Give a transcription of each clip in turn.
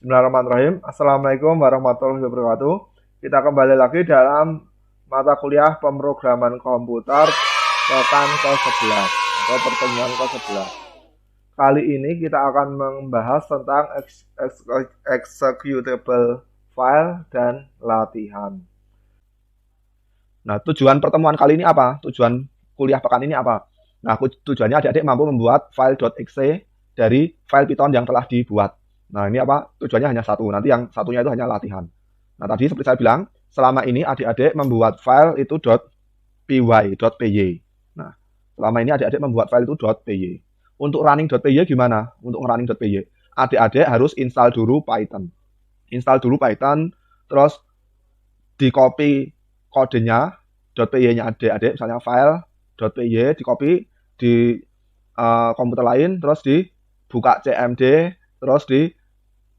Bismillahirrahmanirrahim. Assalamualaikum warahmatullahi wabarakatuh. Kita kembali lagi dalam mata kuliah pemrograman komputer pekan ke-11 atau pertemuan ke-11. Kali ini kita akan membahas tentang executable file dan latihan. Nah, tujuan pertemuan kali ini apa? Tujuan kuliah pekan ini apa? Nah, tujuannya adik-adik mampu membuat file.exe dari file Python yang telah dibuat. Nah, ini apa? Tujuannya hanya satu. Nanti yang satunya itu hanya latihan. Nah, tadi seperti saya bilang, selama ini adik-adik membuat file itu .py. Nah, selama ini adik-adik membuat file itu .py. Untuk running.py gimana? Untuk running.py, adik-adik harus install dulu Python. Install dulu Python, terus di-copy kodenya .py-nya adik-adik, misalnya file.py, di-copy di komputer lain, terus dibuka cmd, terus di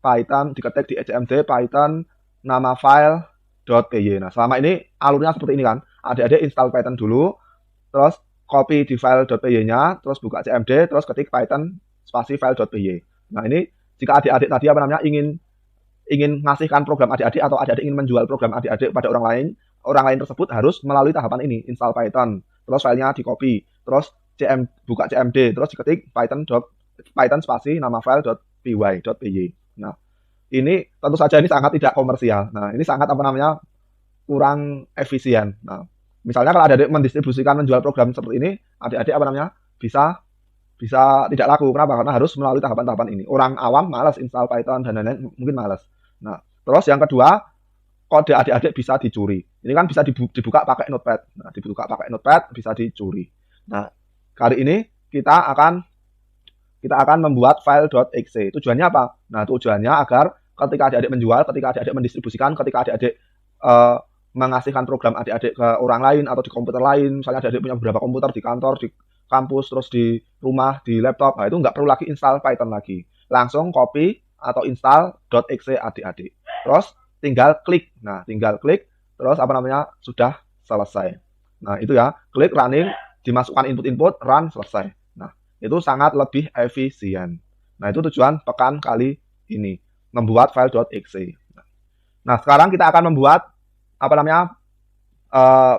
Python, diketik di cmd Python nama file.py. Nah, selama ini alurnya seperti ini kan. Adik-adik install Python dulu, terus copy di file.py-nya, terus buka cmd, terus ketik Python spasi file.py. Nah, ini jika adik-adik tadi ingin ngasihkan program adik-adik atau adik-adik ingin menjual program adik-adik pada orang lain tersebut harus melalui tahapan ini, install Python, terus filenya di copy, terus buka cmd, terus diketik Python spasi nama file.py. Nah, ini tentu saja ini sangat tidak komersial. Nah, ini sangat kurang efisien. Nah, misalnya kalau adik-adik mendistribusikan menjual program seperti ini, adik-adik bisa tidak laku. Kenapa? Karena harus melalui tahapan-tahapan ini. Orang awam malas install Python dan lain-lain, mungkin malas. Nah, terus yang kedua, kode adik-adik bisa dicuri. Ini kan bisa dibuka pakai Notepad. Nah, dibuka pakai Notepad bisa dicuri. Nah, kali ini kita akan membuat file.exe. Tujuannya apa? Nah, tujuannya agar ketika adik-adik menjual, ketika adik-adik mendistribusikan, ketika adik-adik mengasihkan program adik-adik ke orang lain atau di komputer lain, misalnya adik-adik punya beberapa komputer di kantor, di kampus, terus di rumah, di laptop, nah itu nggak perlu lagi install Python lagi. Langsung copy atau install .exe adik-adik. Terus tinggal klik. Nah, terus sudah selesai. Nah, itu ya, klik running, dimasukkan input-input, run, selesai. Nah, itu sangat lebih efisien. Nah, itu tujuan pekan kali ini, membuat file.exe. Nah, sekarang kita akan membuat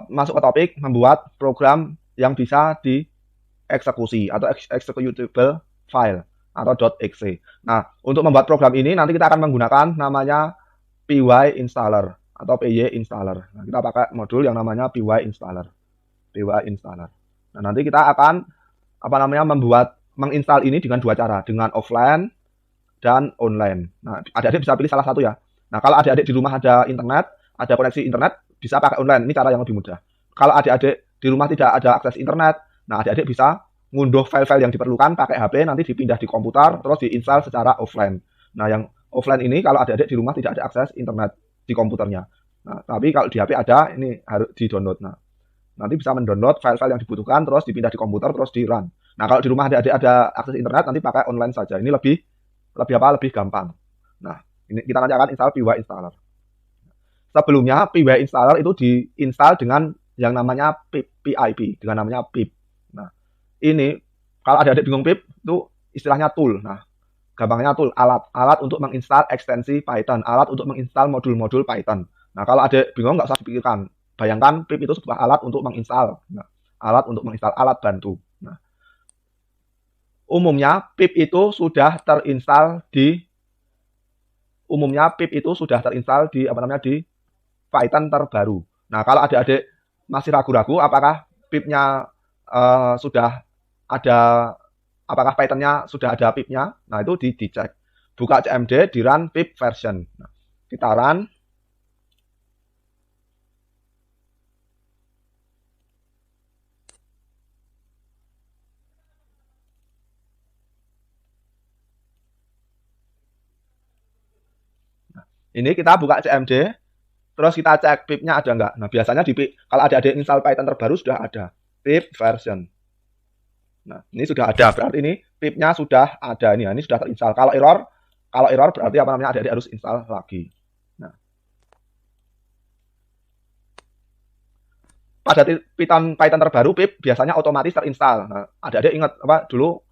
masuk ke topik, membuat program yang bisa dieksekusi atau executable file atau .exe. Nah, untuk membuat program ini nanti kita akan menggunakan namanya py installer atau py installer. Nah, kita pakai modul yang namanya py installer. Nah, nanti kita akan menginstal ini dengan dua cara, dengan offline dan online. Nah, adik-adik bisa pilih salah satu ya. Nah, kalau adik-adik di rumah ada internet, ada koneksi internet, bisa pakai online. Ini cara yang lebih mudah. Kalau adik-adik di rumah tidak ada akses internet, nah adik-adik bisa ngunduh file-file yang diperlukan pakai HP, nanti dipindah di komputer, terus diinstal secara offline. Nah, yang offline ini kalau adik-adik di rumah tidak ada akses internet di komputernya. Nah, tapi kalau di HP ada, ini harus di-download. Nah, nanti bisa mendownload file-file yang dibutuhkan, terus dipindah di komputer, terus di-run. Nah, kalau di rumah adik-adik ada akses internet, nanti pakai online saja. Ini lebih gampang. Nah, ini kita nanti akan install py installer. Sebelumnya py installer itu diinstal dengan yang namanya pip, dengan namanya pip. Nah, ini kalau adik-adik bingung pip itu istilahnya tool. Nah, gampangnya tool, alat untuk menginstal ekstensi Python, alat untuk menginstal modul-modul Python. Nah, kalau adik bingung nggak usah dipikirkan. Bayangkan pip itu sebuah alat untuk menginstal. Nah, alat bantu. Nah, umumnya pip itu sudah terinstall di di Python terbaru. Nah, kalau adik-adik masih ragu-ragu apakah pipnya sudah ada, apakah Python-nya sudah ada pipnya, nah itu dicek. Buka cmd, di run pip version. Nah, kita run. Nah, ini kita buka cmd, terus kita cek pipnya ada nggak. Nah, biasanya kalau adik-adik install Python terbaru sudah ada pip version. Nah, ini sudah ada, berarti ini pipnya sudah ada. Ini sudah terinstall. Kalau error berarti adik-adik harus install lagi. Nah, pada Python terbaru pip biasanya otomatis terinstall. Nah, adik-adik ingat dulu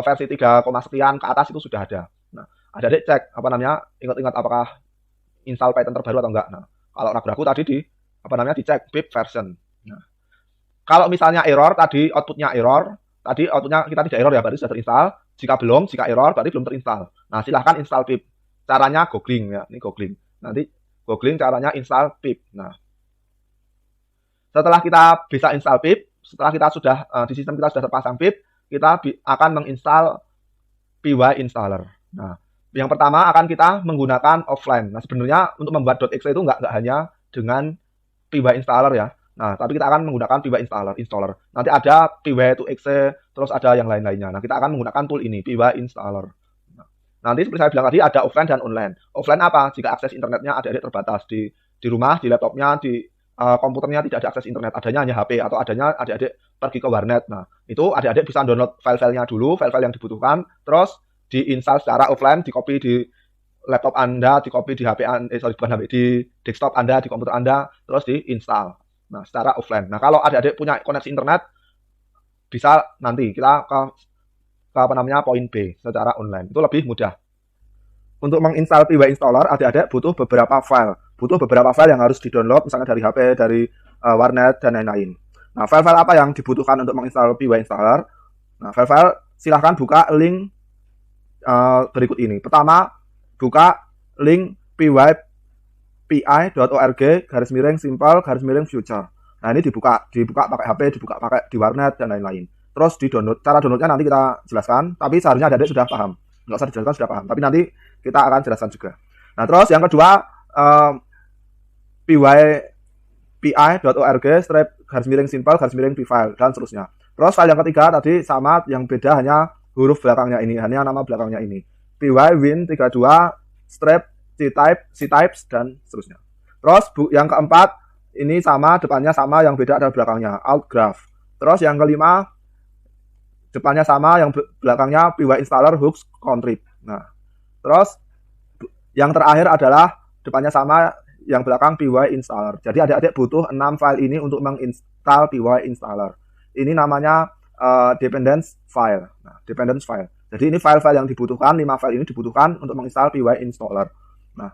versi 3, sekian ke atas itu sudah ada. Nah, Adik-adik cek apa namanya, ingat-ingat apakah install Python terbaru atau enggak. Nah, kalau ragu-ragu tadi apa namanya dicek pip version. Nah, kalau misalnya error tadi outputnya kita tidak error ya, berarti sudah terinstall. Jika error berarti belum terinstall. Nah, silahkan install pip. Caranya googling ya, ini googling. Nanti googling caranya install pip. Nah, setelah kita bisa install pip, setelah kita sudah di sistem kita sudah terpasang pip, kita akan menginstal py installer. Nah, yang pertama akan kita menggunakan offline. Nah, sebenarnya untuk membuat .exe itu nggak hanya dengan py installer ya. Nah, tapi kita akan menggunakan py installer. Nanti ada py2exe, terus ada yang lain-lainnya. Nah, kita akan menggunakan tool ini, py installer. Nah, nanti seperti saya bilang tadi ada offline dan online. Offline apa? Jika akses internetnya adik-adik terbatas di rumah, di laptopnya, di komputernya tidak ada akses internet, adanya hanya HP atau adanya adik-adik pergi ke warnet. Nah, itu adik-adik bisa download file-filenya dulu, file-file yang dibutuhkan, terus diinstal secara offline, dikopi di laptop Anda, dikopi di HP Anda, bukan HP, di desktop Anda, di komputer Anda, terus diinstal. Nah, secara offline. Nah, kalau adik-adik punya koneksi internet, bisa nanti kita ke apa namanya poin B secara online. Itu lebih mudah. Untuk menginstal py installer, adik-adik butuh beberapa file. Butuh beberapa file yang harus di-download, misalnya dari HP, dari warnet, dan lain-lain. Nah, file-file apa yang dibutuhkan untuk menginstal py installer? Nah, file-file silahkan buka link berikut ini. Pertama, buka link py.org/simple/future. Nah, ini dibuka pakai HP, dibuka pakai di warnet, dan lain-lain. Terus di-download. Cara downloadnya nanti kita jelaskan, tapi seharusnya adik-adik sudah paham. Nggak usah dijelaskan, sudah paham. Tapi nanti kita akan jelaskan juga. Nah, terus yang kedua, py.org/simple/pfile dan seterusnya. Terus file yang ketiga tadi sama, yang beda hanya huruf belakangnya ini, hanya nama belakangnya ini. py-win32-ctypes dan seterusnya. Terus yang keempat ini sama, depannya sama, yang beda adalah belakangnya, outgraph. Terus yang kelima depannya sama, yang belakangnya py installer hooks contrib. Nah, terus yang terakhir adalah depannya sama, yang belakang py installer. Jadi adik-adik butuh 6 file ini untuk menginstal py installer. Ini namanya dependence file. Nah, dependence file. Jadi ini file-file yang dibutuhkan, 5 file ini dibutuhkan untuk menginstal py installer. Nah,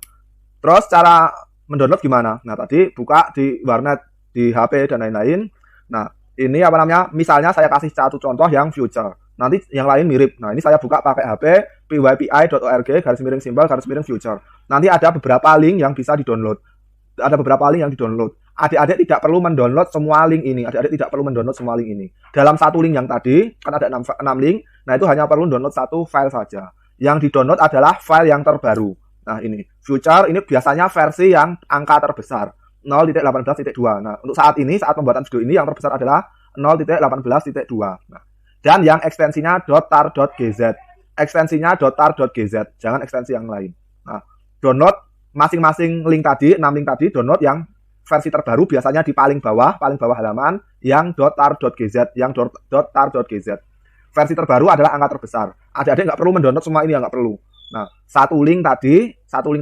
terus cara mendownload gimana? Nah, tadi buka di warnet, di HP dan lain-lain. Nah, ini apa namanya? Misalnya saya kasih satu contoh yang future. Nanti yang lain mirip. Nah, ini saya buka pakai HP, py.org/simple/future. Nanti ada beberapa link yang bisa di-download. Adik-adik tidak perlu mendownload semua link ini. Dalam satu link yang tadi, kan ada 6 link. Nah, itu hanya perlu download satu file saja. Yang di-download adalah file yang terbaru. Nah, ini future, ini biasanya versi yang angka terbesar, 0.18.2. Nah, untuk saat pembuatan video ini yang terbesar adalah 0.18.2. Nah, dan yang ekstensinya .tar.gz. Jangan ekstensi yang lain. Nah, download masing-masing link tadi, 6 link tadi, download yang versi terbaru, biasanya di paling bawah halaman, yang .tar.gz. Versi terbaru adalah angka terbesar. Adik-adik nggak perlu mendownload semua ini, nggak perlu. Nah, satu link tadi, satu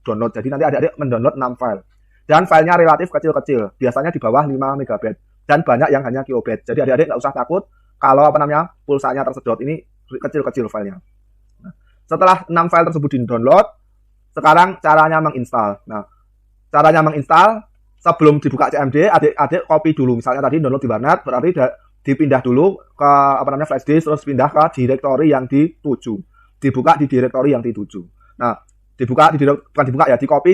download. Jadi nanti adik-adik mendownload 6 file. Dan filenya relatif kecil-kecil, biasanya di bawah 5 MB. Dan banyak yang hanya kilobyte. Jadi adik-adik nggak usah takut kalau pulsanya tersedot, ini kecil-kecil filenya. Nah, setelah 6 file tersebut di-download, sekarang caranya menginstal. Nah, caranya menginstal, sebelum dibuka CMD, adik-adik copy dulu. Misalnya tadi download di warnet, berarti dipindah dulu ke flash disk, terus pindah ke direktori yang dituju. Dibuka di direktori yang dituju. Nah, di-copy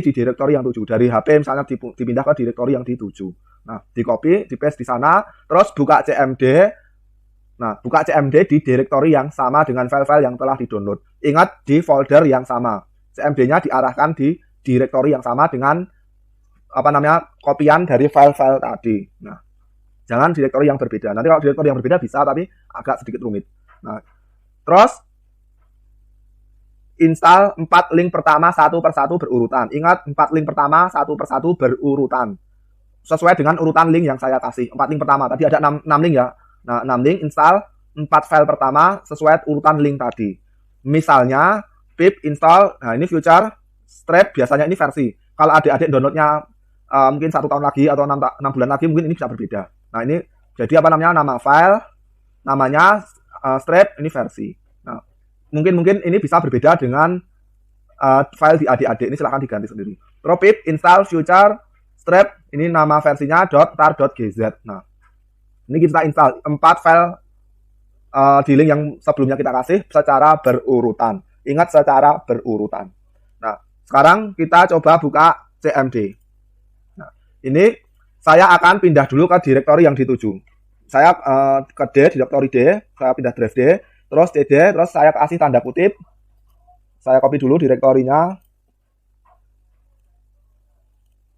di direktori yang dituju. Dari HP misalnya dipindah ke direktori yang dituju. Nah, di-copy, di-paste di sana, terus buka CMD. Nah, buka CMD di direktori yang sama dengan file-file yang telah di-download. Ingat, di folder yang sama. CMD-nya diarahkan di direktori yang sama dengan kopian dari file-file tadi. Nah, jangan direktori yang berbeda. Nanti kalau direktori yang berbeda bisa, tapi agak sedikit rumit. Nah, terus install 4 link pertama satu persatu berurutan. Ingat, 4 link pertama satu persatu berurutan. Sesuai dengan urutan link yang saya kasih. 4 link pertama. Tadi ada 6 link ya. Nah, 6 link, install 4 file pertama sesuai urutan link tadi. Misalnya, pip install, nah ini future, strap, biasanya ini versi. Kalau adik-adik downloadnya mungkin 1 tahun lagi atau 6 bulan lagi, mungkin ini bisa berbeda. Nah, ini jadi nama file, namanya strap, ini versi. Nah, mungkin ini bisa berbeda dengan file di adik-adik. Ini silahkan diganti sendiri. Terus pip install future strap, ini nama versinya .tar.gz. Nah, ini kita install 4 file di link yang sebelumnya kita kasih secara berurutan. Ingat, secara berurutan. Nah, sekarang kita coba buka CMD. Nah, ini saya akan pindah dulu ke direktori yang dituju. Saya ke D, direktori D, saya pindah drive D, terus CD, terus saya kasih tanda kutip. Saya copy dulu direktorinya.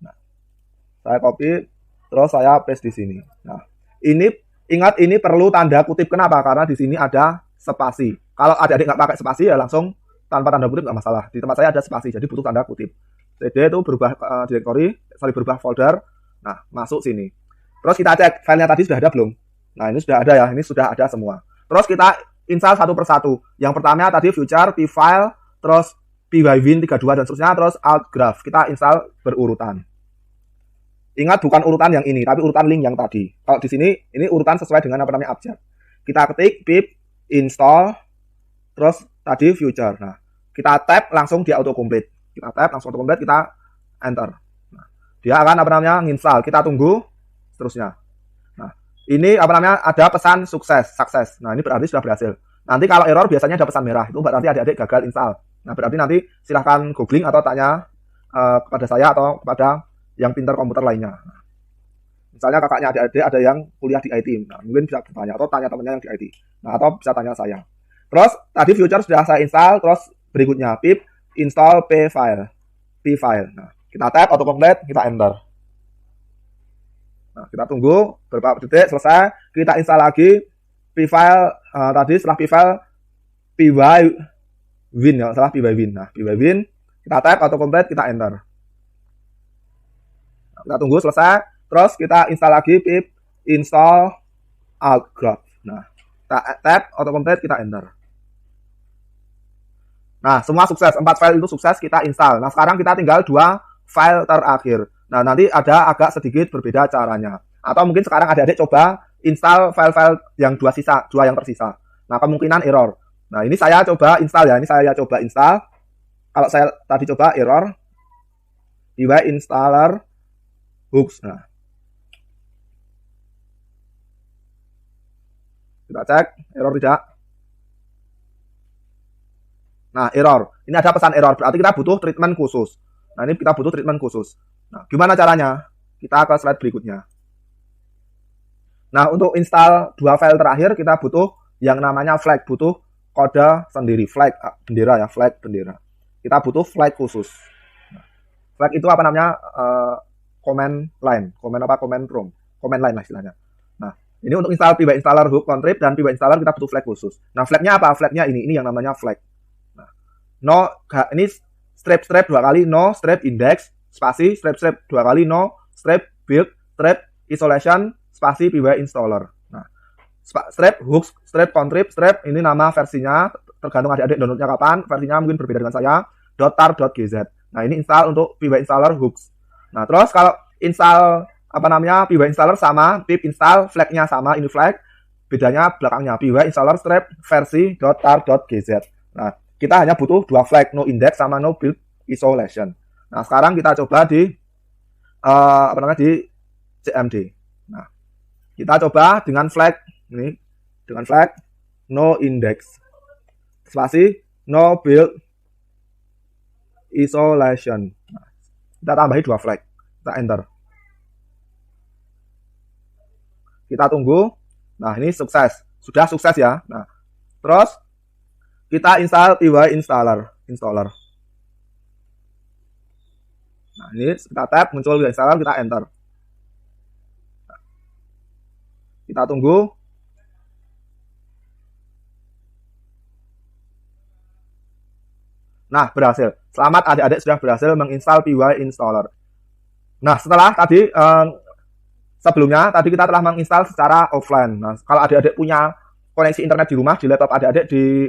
Nah, saya copy, terus saya paste di sini. Nah, ini ingat, ini perlu tanda kutip. Kenapa? Karena di sini ada spasi. Kalau adik-adik nggak pakai spasi ya langsung tanpa tanda kutip nggak masalah. Di tempat saya ada spasi, jadi butuh tanda kutip. CD itu berubah direktori, berubah folder. Nah, masuk sini. Terus kita cek filenya tadi sudah ada belum? Nah, ini sudah ada ya, ini sudah ada semua. Terus kita install satu persatu. Yang pertama tadi future, pfile, terus pywin 32 dan seterusnya, terus altgraph. Kita install berurutan. Ingat, bukan urutan yang ini, tapi urutan link yang tadi. Kalau di sini, ini urutan sesuai dengan apa namanya abjad. Kita ketik pip install, terus tadi future. Nah, kita tab langsung dia auto complete. Kita tab langsung auto complete, kita enter. Nah, dia akan apa namanya nginstal. Kita tunggu seterusnya. Nah, ini apa namanya ada pesan sukses. Nah, ini berarti sudah berhasil. Nanti kalau error biasanya ada pesan merah. Itu berarti adik-adik gagal install. Nah, berarti nanti silahkan googling atau tanya kepada saya atau kepada yang pintar komputer lainnya. Nah, misalnya kakaknya adik-adik ada yang kuliah di IT. Nah, mungkin bisa bertanya atau tanya temannya yang di IT. Nah, atau bisa tanya saya. Terus tadi future sudah saya install, terus berikutnya pip install pfile. Nah, kita tab auto complete, kita enter. Nah, kita tunggu beberapa detik, selesai. Kita install lagi pfile tadi setelah pfile pywin ya, setelah pywin. Nah, pywin kita tab auto complete, kita enter. Nah, kita tunggu selesai. Terus kita install lagi pip install altgraph. Nah, kita tab auto complete, kita enter. Nah, semua sukses. 4 file itu sukses kita install. Nah, sekarang kita tinggal 2 file terakhir. Nah, nanti ada agak sedikit berbeda caranya. Atau mungkin sekarang adik-adik coba install file-file yang 2 yang tersisa. Nah, kemungkinan error. Nah, ini saya coba install ya. Ini saya coba install. Kalau saya tadi coba error. py installer hooks. Nah, kita cek error tidak. Nah, error. Ini ada pesan error. Berarti kita butuh treatment khusus. Nah, ini kita butuh treatment khusus. Nah, gimana caranya? Kita ke slide berikutnya. Nah, untuk install 2 file terakhir, kita butuh yang namanya flag. Butuh kode sendiri. Flag, bendera ya. Flag, bendera. Kita butuh flag khusus. Nah, flag itu apa namanya? Command line. Command prompt. Command line lah istilahnya. Nah, ini untuk install py installer hook contrib dan py installer kita butuh flag khusus. Nah, flagnya apa? Flagnya ini yang namanya flag. No, ini strap 2 kali, no strap index, spasi, strap 2 kali, no strap build, strap isolation, spasi py installer. Nah, strap hooks, strap contrib, strap ini nama versinya, tergantung adik-adik downloadnya kapan, versinya mungkin berbeda dengan saya, .tar.gz. Nah, ini install untuk py installer hooks. Nah, terus kalau install apa namanya py installer sama, pip install, flagnya sama, ini flag, bedanya belakangnya py installer strap versi .tar.gz. Nah, kita hanya butuh 2 flag, no index sama no build isolation. Nah, sekarang kita coba di di CMD. Nah, kita coba dengan flag ini, dengan flag no index, spasi no build isolation. Nah, kita tambahi 2 flag, kita enter. Kita tunggu. Nah, ini sukses, sudah sukses ya. Nah, terus kita install py installer. Nah, ini kita tab, muncul py installer, kita enter. Nah, kita tunggu. Nah, berhasil. Selamat adik-adik sudah berhasil menginstal py installer. Nah, setelah tadi sebelumnya tadi kita telah menginstal secara offline. Nah, kalau adik-adik punya koneksi internet di rumah, di laptop adik-adik, di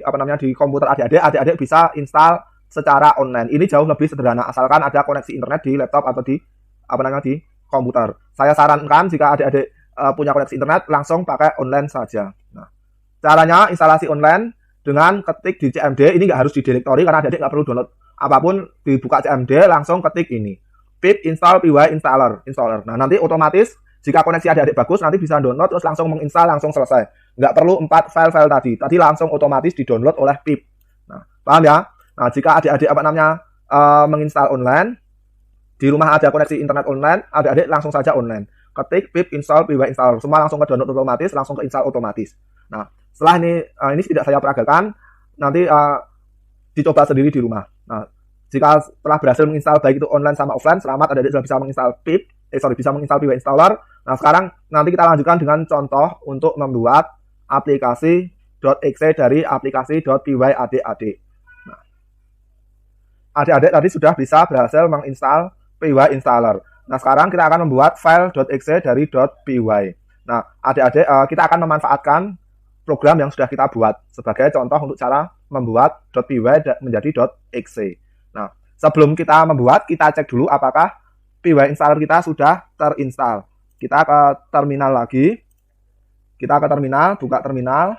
komputer adik-adik bisa install secara online. Ini jauh lebih sederhana asalkan ada koneksi internet di laptop atau di di komputer. Saya sarankan jika adik-adik punya koneksi internet langsung pakai online saja. Nah, caranya instalasi online, dengan ketik di CMD. Ini nggak harus di directory karena adik-adik nggak perlu download apapun, dibuka CMD langsung ketik ini pip install py installer. Nah nanti otomatis jika koneksi adik-adik bagus nanti bisa download terus langsung menginstal langsung selesai. Nggak perlu 4 file-file tadi langsung otomatis di download oleh pip. Nah paham ya? Nah jika adik-adik menginstal online, di rumah ada koneksi internet online, adik-adik langsung saja online ketik pip install py installer, semua langsung ke download otomatis, langsung ke install otomatis. Nah setelah ini tidak saya peragakan, nanti dicoba sendiri di rumah. Nah jika setelah berhasil menginstal baik itu online sama offline, selamat adik-adik sudah bisa menginstal bisa menginstal py installer. Nah sekarang nanti kita lanjutkan dengan contoh untuk membuat aplikasi .exe dari aplikasi .py adik-adik. Nah, adik-adik tadi sudah bisa berhasil menginstal py installer. Nah sekarang kita akan membuat file .exe dari .py. Nah adik-adik kita akan memanfaatkan program yang sudah kita buat sebagai contoh untuk cara membuat .py menjadi .exe. Nah sebelum kita membuat, kita cek dulu apakah py installer kita sudah terinstall. Kita ke terminal lagi, kita ke terminal, buka terminal,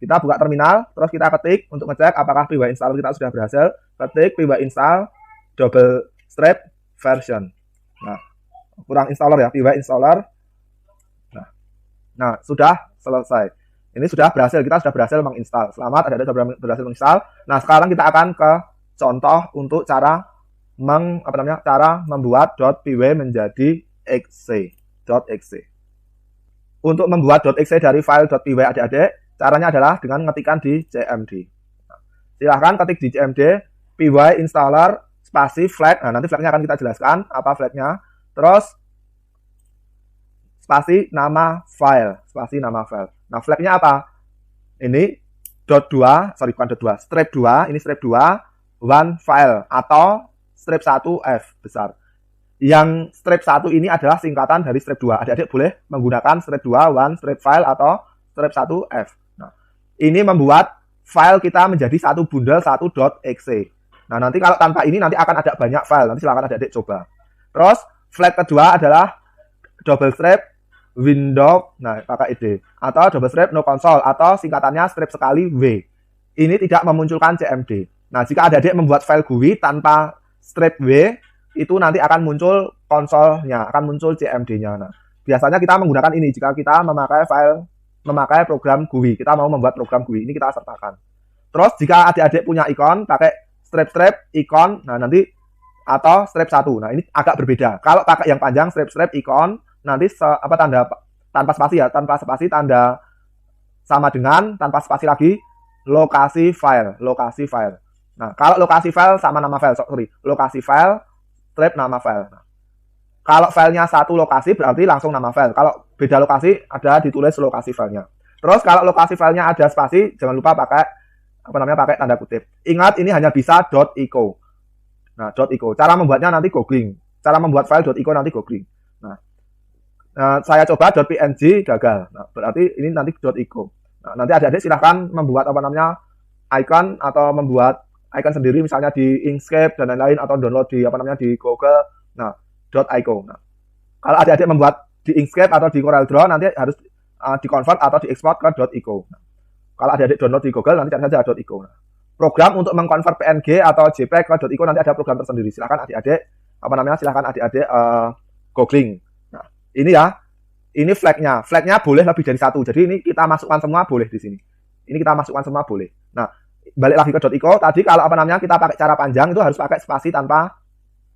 kita buka terminal, terus kita ketik untuk ngecek apakah py installer kita sudah berhasil. Ketik py install double strap version. Nah, kurang installer ya, py installer. Nah, sudah selesai. Ini sudah berhasil, kita sudah berhasil menginstal. Selamat, adik-adik sudah berhasil menginstal. Nah, sekarang kita akan ke contoh untuk cara membuat .py menjadi .exe. Untuk membuat .exe dari file .py adik-adik, caranya adalah dengan mengetikkan di CMD. Nah, silahkan ketik di CMD py installer spasi flag. Nah, nanti flagnya akan kita jelaskan apa flagnya. Terus spasi nama file. Nah, flagnya apa? Ini strip 2, ini strip 2, one file atau strip 1F besar. Yang strip 1 ini adalah singkatan dari strip 2. Adik-adik boleh menggunakan strip 2, one, strip file atau strip 1F. Nah, ini membuat file kita menjadi satu bundle, satu .exe. Nah, nanti kalau tanpa ini nanti akan ada banyak file. Nanti silakan adik-adik coba. Terus flag kedua adalah double strip window, nah pakai id, atau double strip no console, atau singkatannya strip sekali W. Ini tidak memunculkan CMD. Nah, jika adik-adik membuat file GUI tanpa strip W, itu nanti akan muncul konsolnya, akan muncul CMD-nya. Nah, biasanya kita menggunakan ini jika kita memakai program GUI. Kita mau membuat program GUI, ini kita sertakan. Terus jika adik-adik punya ikon, pakai strip ikon, nah nanti atau strip 1. Nah, ini agak berbeda. Kalau pakai yang panjang strip ikon, nanti tanda tanpa spasi ya, tanpa spasi tanda sama dengan tanpa spasi lagi lokasi file. Nah, kalau lokasi file sama nama file, lokasi file strip nama file. Nah, kalau filenya satu lokasi berarti langsung nama file. Kalau beda lokasi ada ditulis lokasi filenya. Terus kalau lokasi filenya ada spasi, jangan lupa pakai pakai tanda kutip. Ingat ini hanya bisa .echo. Nah, .echo. Cara membuatnya nanti googling. Cara membuat file .echo nanti googling. Nah, saya coba .png gagal. Nah, berarti ini nanti .echo. Nah, nanti adik-adik silahkan membuat icon atau membuat icon sendiri misalnya di Inkscape dan lain-lain atau download di di Google. Nah, .echo. Nah, kalau adik-adik membuat di Inkscape atau di CorelDRAW nanti harus di-convert atau diekspor ke .echo. Nah, kalau adik-adik download di Google nanti cari saja .echo. Nah, program untuk mengkonvert PNG atau JPEG ke .echo nanti ada program tersendiri. Silahkan adik-adik googling. Nah, ini ya. Ini flagnya. Flagnya boleh lebih dari satu. Jadi ini kita masukkan semua boleh di sini. Ini kita masukkan semua boleh. Nah, balik lagi ke .echo. Tadi kalau kita pakai cara panjang itu harus pakai spasi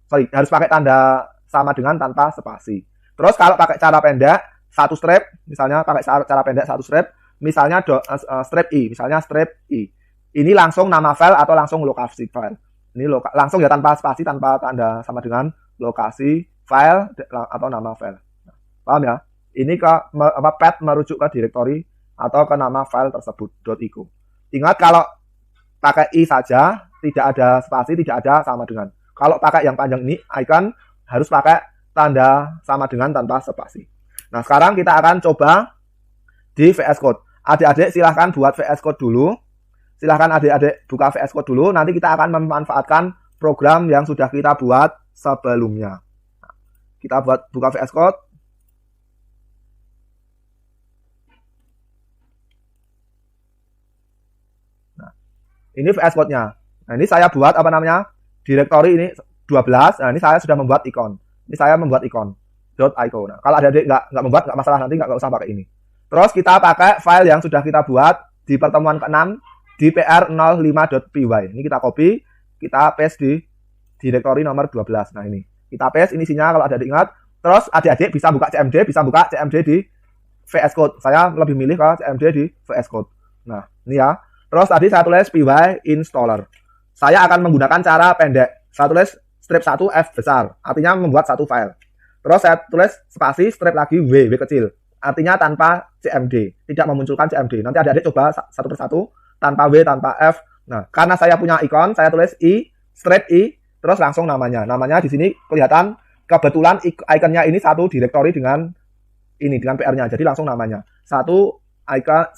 harus pakai tanda sama dengan tanpa spasi. Terus kalau pakai cara pendek satu strip, misalnya pakai cara pendek satu strip, misalnya strip i. Ini langsung nama file atau langsung lokasi file. Ini langsung ya tanpa spasi, tanpa tanda sama dengan lokasi file atau nama file. Nah, paham ya? Ini path merujuk ke directory atau ke nama file tersebut .echo. Ingat kalau pakai i saja, tidak ada spasi, tidak ada sama dengan. Kalau pakai yang panjang ini icon harus pakai tanda sama dengan tanpa spasi. Nah, sekarang kita akan coba di VS Code. Adik-adik silahkan buat VS Code dulu. Silahkan adik-adik buka VS Code dulu. Nanti kita akan memanfaatkan program yang sudah kita buat sebelumnya. Nah, kita buka VS Code. Ini VS Code-nya. Nah, ini saya buat apa namanya? Directory ini 12. Nah, ini saya sudah membuat ikon. Ini saya membuat ikon. .icon. Nah, kalau adik-adik nggak membuat nggak masalah, nanti nggak usah pakai ini. Terus kita pakai file yang sudah kita buat di pertemuan ke-6 di pr05.py. Ini kita copy, kita paste di directory nomor 12. Nah, ini. Kita paste ini isinya kalau adik-adik ingat. Terus adik-adik bisa buka CMD, bisa buka CMD di VS Code. Saya lebih milih kalau CMD di VS Code. Nah, ini ya. Terus tadi saya tulis py installer. Saya akan menggunakan cara pendek. Saya tulis strip 1 F besar, artinya membuat satu file. Terus saya tulis spasi strip lagi W kecil, artinya tanpa CMD, tidak memunculkan CMD. Nanti adik-adik coba satu persatu, tanpa W, tanpa F. Nah, karena saya punya ikon, saya tulis I, strip I, terus langsung namanya. Namanya di sini kelihatan, kebetulan ikonnya ini satu directory dengan ini, dengan PR-nya. Jadi langsung namanya. Satu icon,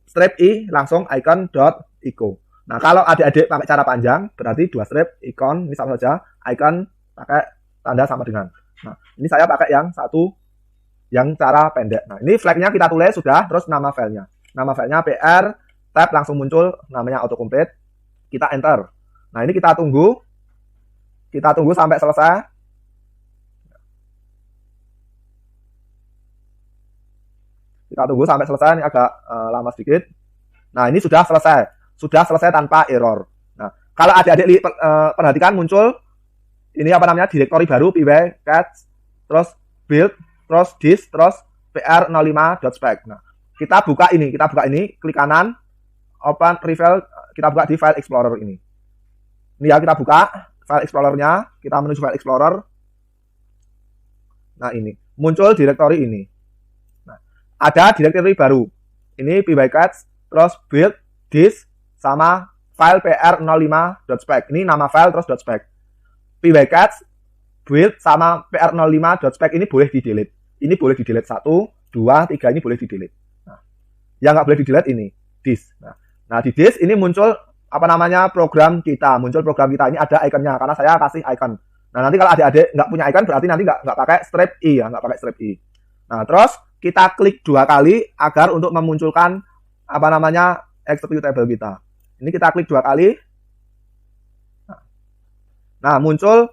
strip I, langsung icon.ico. Nah, kalau adik-adik pakai cara panjang, berarti dua strip, icon, ini sama saja, icon pakai tanda sama dengan. Nah, ini saya pakai yang satu, yang cara pendek. Nah, ini flag-nya kita tulis sudah, terus nama filenya. Nama filenya PR, tab langsung muncul, namanya autocomplete. Kita enter. Nah, ini kita tunggu sampai selesai. Kita tunggu sampai selesai, ini agak lama sedikit. Nah, ini sudah selesai tanpa error. Nah, kalau adik-adik perhatikan muncul ini apa namanya directory baru py cat, terus build, terus disk, terus pr05.spec. Nah, kita buka ini, klik kanan, open reveal, kita buka di file explorer ini. Ini ya, kita buka file explorernya, kita menuju file explorer. Nah, ini muncul directory ini. Nah, ada directory baru. Ini py cat, terus build, disk, sama file pr05.spec. Ini nama file terus .spec. py-cats, build, sama pr05.spec ini boleh di-delete. Ini boleh di-delete 1, 2, 3, ini boleh di-delete. Nah, yang nggak boleh di-delete ini, disk. Nah, di disk ini muncul apa namanya program kita. Muncul program kita, ini ada ikonnya, karena saya kasih icon. Nah, nanti kalau adik-adik nggak punya icon, berarti nanti nggak pakai strip I ya, nggak pakai strip I. Nah, terus kita klik 2 kali agar untuk memunculkan apa namanya executable kita. Ini kita klik 2 kali. Nah, muncul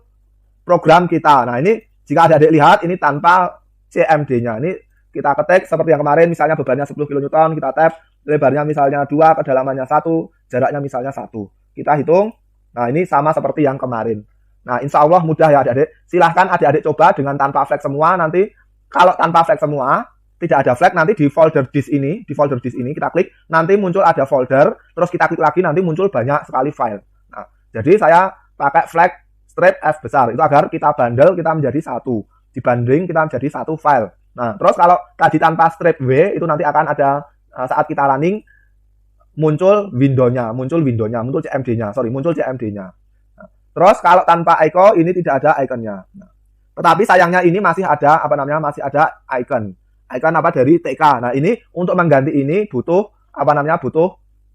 program kita. Nah, ini jika adik-adik lihat, ini tanpa CMD-nya. Ini kita ketik seperti yang kemarin, misalnya bebannya 10 kN, kita tab, lebarnya misalnya 2, kedalamannya 1, jaraknya misalnya 1. Kita hitung. Nah, ini sama seperti yang kemarin. Nah, insya Allah mudah ya adik-adik. Silahkan adik-adik coba dengan tanpa flag semua. Nanti kalau tanpa flag semua, tidak ada flag, nanti di folder disk ini, kita klik, nanti muncul ada folder, terus kita klik lagi, nanti muncul banyak sekali file. Nah, jadi saya pakai flag strip F besar, itu agar kita bandel, kita menjadi satu. Dibanding kita menjadi satu file. Nah, terus kalau tadi tanpa strip W, itu nanti akan ada, saat kita running, muncul window-nya, muncul CMD-nya. Nah, terus kalau tanpa icon, ini tidak ada iconnya. Nah, tetapi sayangnya ini masih ada, masih ada icon. Icon apa dari TK. Nah, ini untuk mengganti ini butuh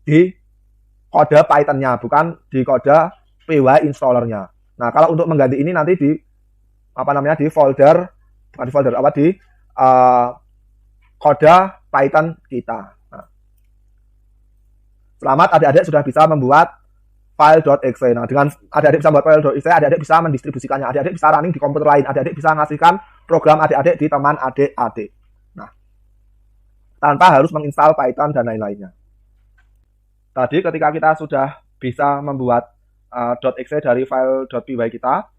di kode Python-nya, bukan di kode py installer-nya. Nah, kalau untuk mengganti ini nanti di di folder kode Python kita. Nah, selamat adik-adik sudah bisa membuat file.exe. Nah, dengan adik-adik bisa membuat file.exe, adik-adik bisa mendistribusikannya, adik-adik bisa running di komputer lain, adik-adik bisa ngasihkan program adik-adik di teman adik-adik. Nah, tanpa harus menginstal Python dan lain-lainnya. Tadi ketika kita sudah bisa membuat .exe dari file.py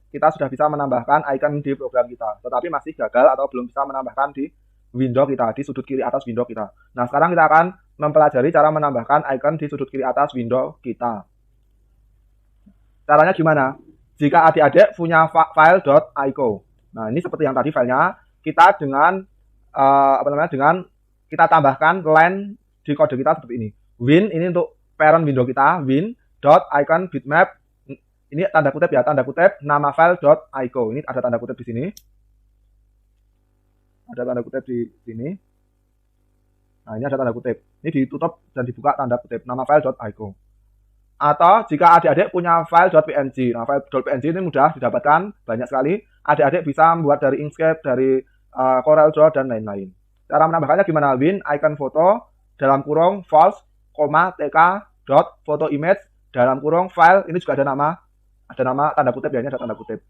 kita sudah bisa menambahkan icon di program kita, tetapi masih gagal atau belum bisa menambahkan di window kita, di sudut kiri atas window kita. Nah, sekarang kita akan mempelajari cara menambahkan icon di sudut kiri atas window kita. Caranya gimana? Jika adik-adik punya file.ico. Nah, ini seperti yang tadi filenya, kita dengan dengan kita tambahkan line di kode kita seperti ini. Win ini untuk parent window kita, win.icon bitmap. Ini tanda kutip ya, tanda kutip nama file.ico. Ini ada tanda kutip di sini. Ada tanda kutip di sini. Nah, ini ada tanda kutip. Ini ditutup dan dibuka tanda kutip nama file.ico. Atau jika adik-adik punya file.png. Nah, file.png ini mudah didapatkan, banyak sekali. Adik-adik bisa membuat dari Inkscape, dari CorelDRAW dan lain-lain. Cara menambahkannya gimana? Win icon foto dalam kurung false, tk dot photo image dalam kurung file, ini juga ada nama tanda kutip ya, ini ada tanda kutip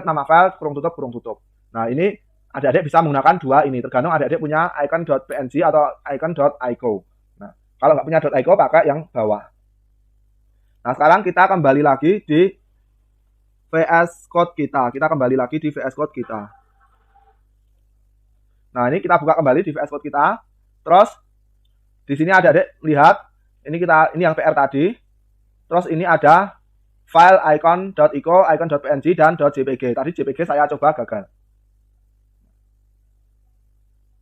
nama file, kurung tutup. Nah, ini adik-adik bisa menggunakan dua ini, tergantung adik-adik punya icon.png atau icon.ico. Nah, kalau nggak punya .ico pakai yang bawah. Nah, sekarang kita kembali lagi di VS Code kita. Nah, ini kita buka kembali di VS Code kita. Terus di sini adik-adik lihat, ini yang PR tadi. Terus ini ada file icon.ico, icon.png dan .jpg. Tadi JPG saya coba gagal.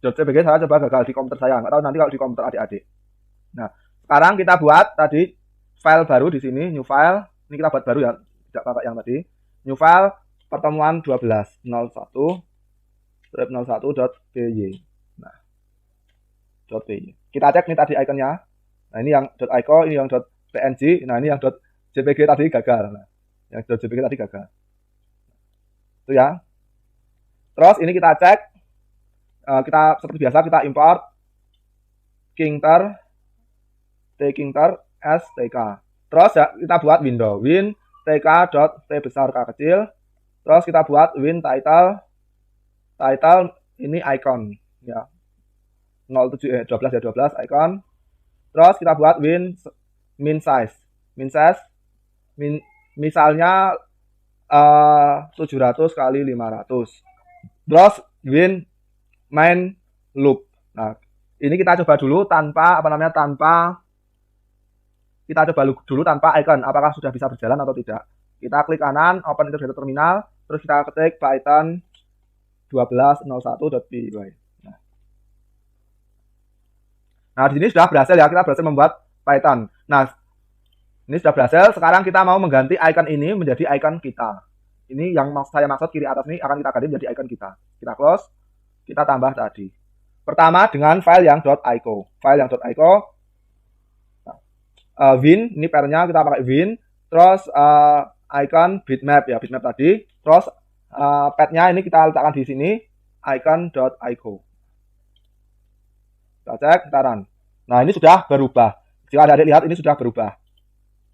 .jpg saya coba gagal di komputer saya. Nggak tahu nanti kalau di komputer adik-adik. Nah, sekarang kita buat tadi file baru di sini, new file. Ini kita buat baru ya, tidak pakai yang tadi. New file pertemuan 12.01.01.py. Nah, .py. Kita cek nih tadi iconnya. Nah, ini yang .ico, ini yang .png. Nah, ini yang .jpg tadi gagal. Nah, yang .jpg tadi gagal. Itu ya. Terus ini kita cek. Kita seperti biasa kita import tkinter stk. Terus ya, kita buat window win tk.t besar k kecil. Terus kita buat win title ini icon ya. 12 icon. Terus kita buat min size misalnya 700 kali 500. Terus win main loop. Nah, ini kita coba dulu tanpa kita coba dulu tanpa icon, apakah sudah bisa berjalan atau tidak. Kita klik kanan, open integrated terminal, terus kita ketik Python 12.01.py. Nah, di sini sudah berhasil ya, kita berhasil membuat Python. Nah, ini sudah berhasil. Sekarang kita mau mengganti icon ini menjadi icon kita. Ini yang saya maksud kiri atas ini akan kita ganti menjadi icon kita. Kita close, kita tambah tadi. Pertama dengan file yang .ico. Win, ini pairnya kita pakai win. Terus icon bitmap ya, bitmap tadi. Terus path-nya ini kita letakkan di sini icon.ico. Kita cek, kita run. Nah, ini sudah berubah. Jika adik lihat, ini sudah berubah.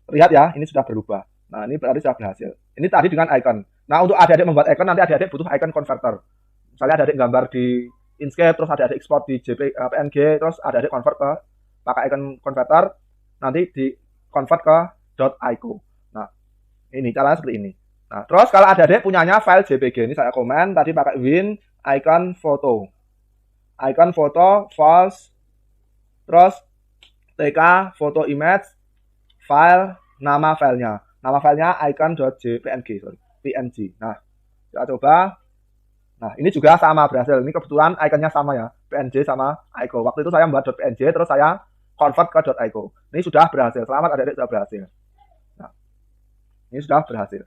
Lihat ya, ini sudah berubah. Nah, ini berarti sudah berhasil. Ini tadi dengan icon. Nah, untuk adik-adik membuat icon, nanti adik-adik butuh icon converter. Misalnya adik-adik gambar di Inkscape, terus adik-adik export di PNG, terus adik-adik convert ke pakai icon converter, nanti di convert ke .ico. Nah, ini caranya seperti ini. Nah, terus kalau adik-adik punyanya file JPG, ini saya komen tadi pakai win icon photo false, terus tk photo image file, nama filenya icon.png. Nah, kita coba. Nah, ini juga sama berhasil. Ini kebetulan iconnya sama ya, png sama ico. Waktu itu saya membuat .png, terus saya convert ke .ico. Ini sudah berhasil. Selamat adik-adik, sudah berhasil. Nah, ini sudah berhasil.